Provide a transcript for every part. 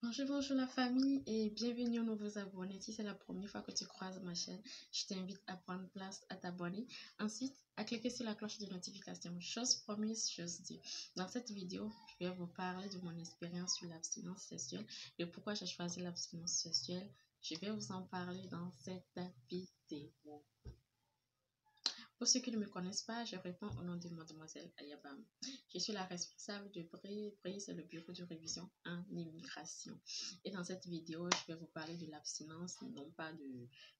Bonjour la famille et bienvenue aux nouveaux abonnés. Si c'est la première fois que tu croises ma chaîne, je t'invite à prendre place, à t'abonner. Ensuite, à cliquer sur la cloche de notification. Chose promise, chose due. Dans cette vidéo, je vais vous parler de mon expérience sur l'abstinence sexuelle et pourquoi j'ai choisi l'abstinence sexuelle. Je vais vous en parler dans cette vidéo. Pour ceux qui ne me connaissent pas, je réponds au nom de mademoiselle Ayabam. Je suis la responsable de BRI. BRI, c'est le bureau de révision en immigration. Et dans cette vidéo, je vais vous parler de l'abstinence, non pas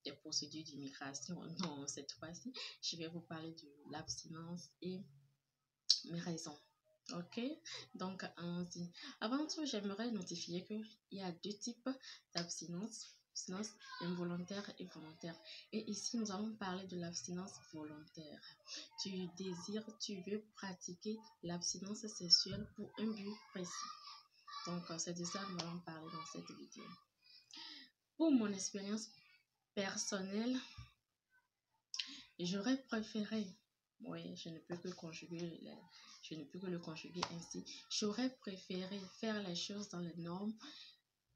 des procédures d'immigration. Non, cette fois-ci, je vais vous parler de l'abstinence et mes raisons. Ok, donc allons-y. Avant tout, j'aimerais notifier qu'il y a deux types d'abstinence, l'abstinence involontaire et volontaire. Et ici, nous allons parler de l'abstinence volontaire. Tu veux pratiquer l'abstinence sexuelle pour un but précis. Donc, c'est de ça que nous allons parler dans cette vidéo. Pour mon expérience personnelle, j'aurais préféré, oui, je ne peux que le conjuguer ainsi. J'aurais préféré faire les choses dans les normes.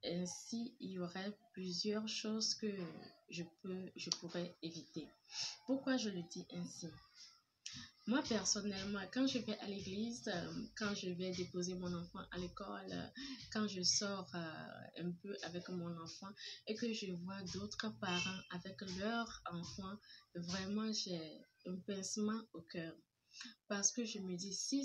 Ainsi, il y aurait plusieurs choses que je pourrais éviter. Pourquoi je le dis ainsi? Moi, personnellement, quand je vais à l'église, quand je vais déposer mon enfant à l'école, quand je sors un peu avec mon enfant et que je vois d'autres parents avec leur enfant, vraiment, j'ai un pincement au cœur. Parce que je me dis, si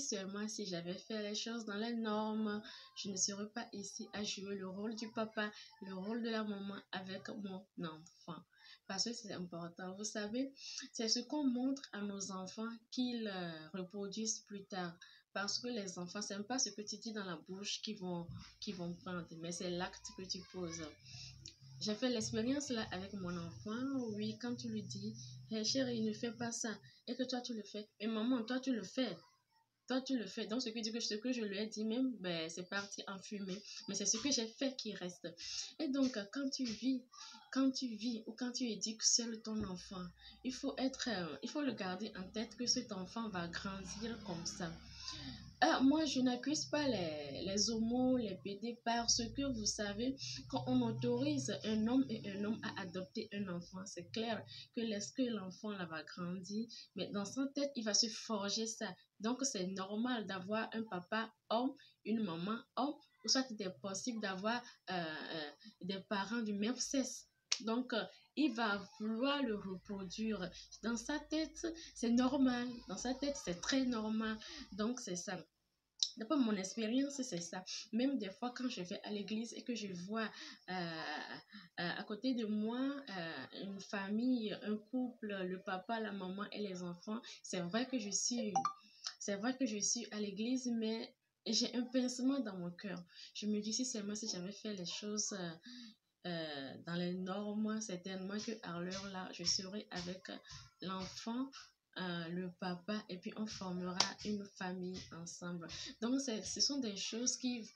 j'avais fait les choses dans les normes, je ne serais pas ici à jouer le rôle du papa, le rôle de la maman avec mon enfant. Parce que c'est important. Vous savez, c'est ce qu'on montre à nos enfants qu'ils reproduisent plus tard. Parce que les enfants, ce n'est pas ce que tu dis dans la bouche qu'ils vont prendre, mais c'est l'acte que tu poses. J'ai fait l'expérience là avec mon enfant. Oui, quand tu lui dis, hey, chérie, ne fais pas ça, et que toi tu le fais, mais maman, toi tu le fais. Toi, tu le fais. Donc, ce que je lui ai dit même, ben, c'est parti en fumée. Mais c'est ce que j'ai fait qui reste. Et donc, quand tu vis ou quand tu éduques seul ton enfant, il faut le garder en tête que cet enfant va grandir comme ça. Moi, je n'accuse pas les homos, les PD parce que vous savez, quand on autorise un homme et un homme à adopter un enfant, c'est clair que lorsque l'enfant là va grandir, mais dans sa tête, il va se forger ça. Donc, c'est normal d'avoir un papa homme, une maman homme, ou soit il est possible d'avoir des parents du même sexe. Donc, il va vouloir le reproduire. Dans sa tête, c'est normal. Dans sa tête, c'est très normal. Donc, c'est ça. D'après mon expérience, c'est ça. Même des fois, quand je vais à l'église et que je vois à côté de moi une famille, un couple, le papa, la maman et les enfants, c'est vrai que je suis à l'église, mais j'ai un pincement dans mon cœur. Je me dis, si seulement si j'avais fait les choses dans les normes, certainement qu'à l'heure là, je serai avec l'enfant, le papa, et puis on formera une famille ensemble. Donc, ce sont des choses qui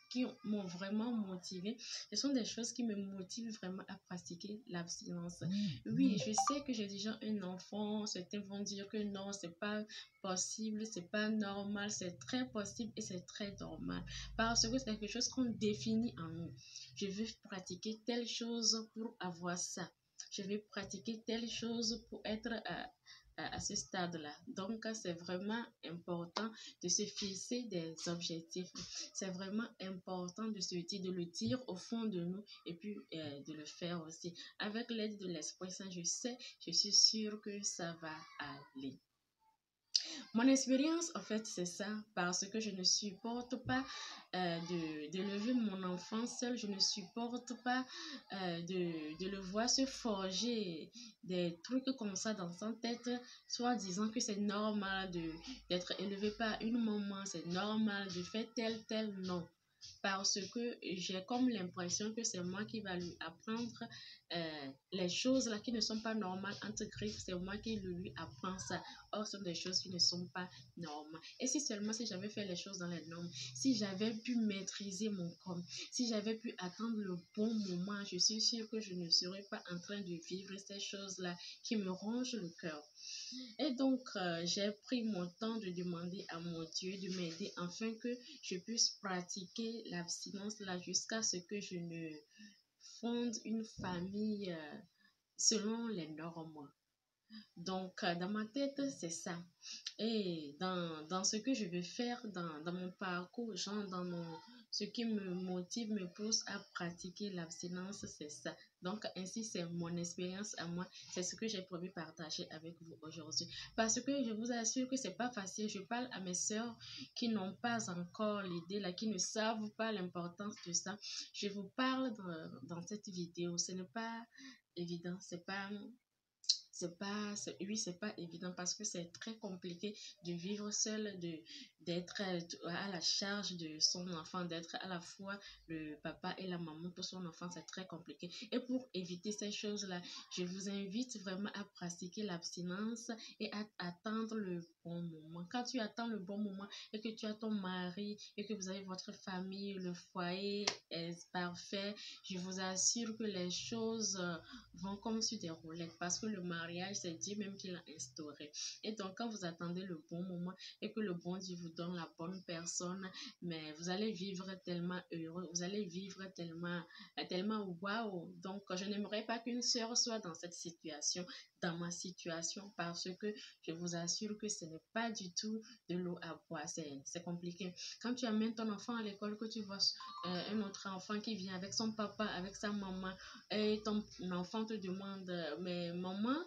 m'ont vraiment motivée. Ce sont des choses qui me motivent vraiment à pratiquer l'abstinence. Oui, je sais que j'ai déjà un enfant. Certains vont dire que non, c'est pas possible, c'est pas normal. C'est très possible et c'est très normal. Parce que c'est quelque chose qu'on définit en nous. Je veux pratiquer telle chose pour avoir ça. Je vais pratiquer telle chose pour être à ce stade-là. Donc, c'est vraiment important de se fixer des objectifs. C'est vraiment important de se dire, de le dire au fond de nous et puis de le faire aussi. Avec l'aide de l'Esprit Saint, je suis sûre que ça va aller. Mon expérience, en fait, c'est ça, parce que je ne supporte pas d'élever mon enfant seul, je ne supporte pas de le voir se forger des trucs comme ça dans sa tête, soit disant que c'est normal d'être élevé par une maman, c'est normal de faire tel, non. Parce que j'ai comme l'impression que c'est moi qui va lui apprendre les choses là qui ne sont pas normales, entre griffes, c'est moi qui lui apprends ça. Or, ce sont des choses qui ne sont pas normales. Et si seulement si j'avais fait les choses dans les normes, si j'avais pu maîtriser mon corps, si j'avais pu attendre le bon moment, je suis sûre que je ne serais pas en train de vivre ces choses-là qui me rongent le cœur. Et donc, j'ai pris mon temps de demander à mon Dieu de m'aider afin que je puisse pratiquer pratiquer l'abstinence là jusqu'à ce que je ne fonde une famille selon les normes. Donc, dans ma tête, c'est ça. Et dans ce que je veux faire, dans mon parcours, genre ce qui me motive, me pousse à pratiquer l'abstinence, c'est ça. Donc, ainsi, c'est mon expérience à moi. C'est ce que j'ai prévu partager avec vous aujourd'hui. Parce que je vous assure que c'est pas facile. Je parle à mes sœurs qui n'ont pas encore l'idée, là, qui ne savent pas l'importance de ça. Je vous parle dans cette vidéo. Ce n'est pas évident, oui, c'est pas évident parce que c'est très compliqué de vivre seul, d'être à la charge de son enfant, d'être à la fois le papa et la maman pour son enfant, c'est très compliqué. Et pour éviter ces choses-là, je vous invite vraiment à pratiquer l'abstinence et à attendre le bon moment. Quand tu attends le bon moment et que tu as ton mari et que vous avez votre famille, le foyer est parfait, je vous assure que les choses vont comme sur des roulettes parce que le mariage, c'est Dieu même qui l'a instauré. Et donc, quand vous attendez le bon moment et que le bon Dieu vous donne la bonne personne, mais vous allez vivre tellement heureux, vous allez vivre tellement waouh. Donc, je n'aimerais pas qu'une sœur soit dans cette situation, dans ma situation, parce que je vous assure que ce n'est pas du tout de l'eau à boire, c'est compliqué. Quand tu amènes ton enfant à l'école, que tu vois un autre enfant qui vient avec son papa, avec sa maman, et ton enfant te demande, mais maman,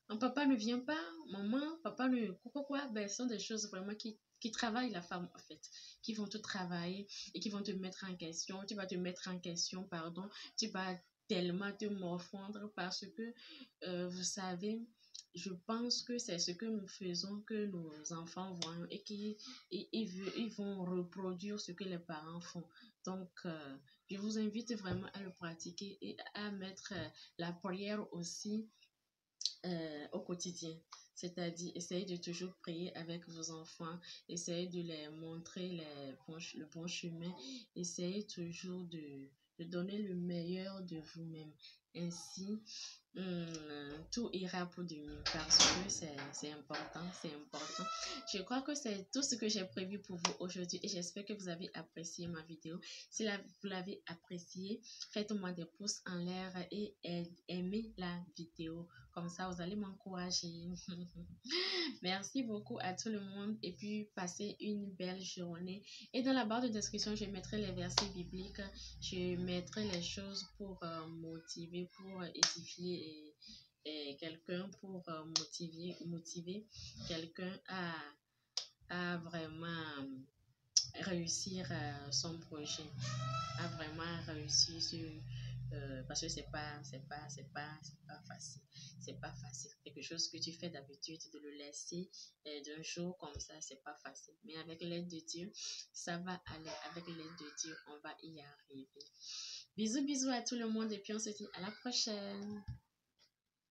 mon papa ne vient pas, maman, papa ne... Quoi, ben, ce sont des choses vraiment qui travaillent la femme, en fait, qui vont te travailler et qui vont te mettre en question. Tu vas te mettre en question, pardon. Tu vas tellement te morfondre parce que, vous savez, je pense que c'est ce que nous faisons que nos enfants voient et ils vont reproduire ce que les parents font. Donc, je vous invite vraiment à le pratiquer et à mettre la prière aussi au quotidien. C'est-à-dire, essayez de toujours prier avec vos enfants, essayez de les montrer le bon chemin, essayez toujours de donner le meilleur de vous-même. Ainsi, tout ira pour de mieux parce que c'est important, c'est important. Je crois que c'est tout ce que j'ai prévu pour vous aujourd'hui et j'espère que vous avez apprécié ma vidéo. Si vous l'avez appréciée, faites-moi des pouces en l'air et aimez la vidéo. Comme ça, vous allez m'encourager. Merci beaucoup à tout le monde et puis passez une belle journée. Et dans la barre de description, je mettrai les versets bibliques. Je mettrai les choses pour motiver, pour édifier et quelqu'un, pour motiver quelqu'un à vraiment réussir son projet, à vraiment réussir sur parce que c'est pas facile, c'est pas facile, quelque chose que tu fais d'habitude de le laisser d'un jour comme ça, c'est pas facile, mais avec l'aide de Dieu ça va aller, avec l'aide de Dieu on va y arriver. Bisous à tout le monde et puis on se dit à la prochaine.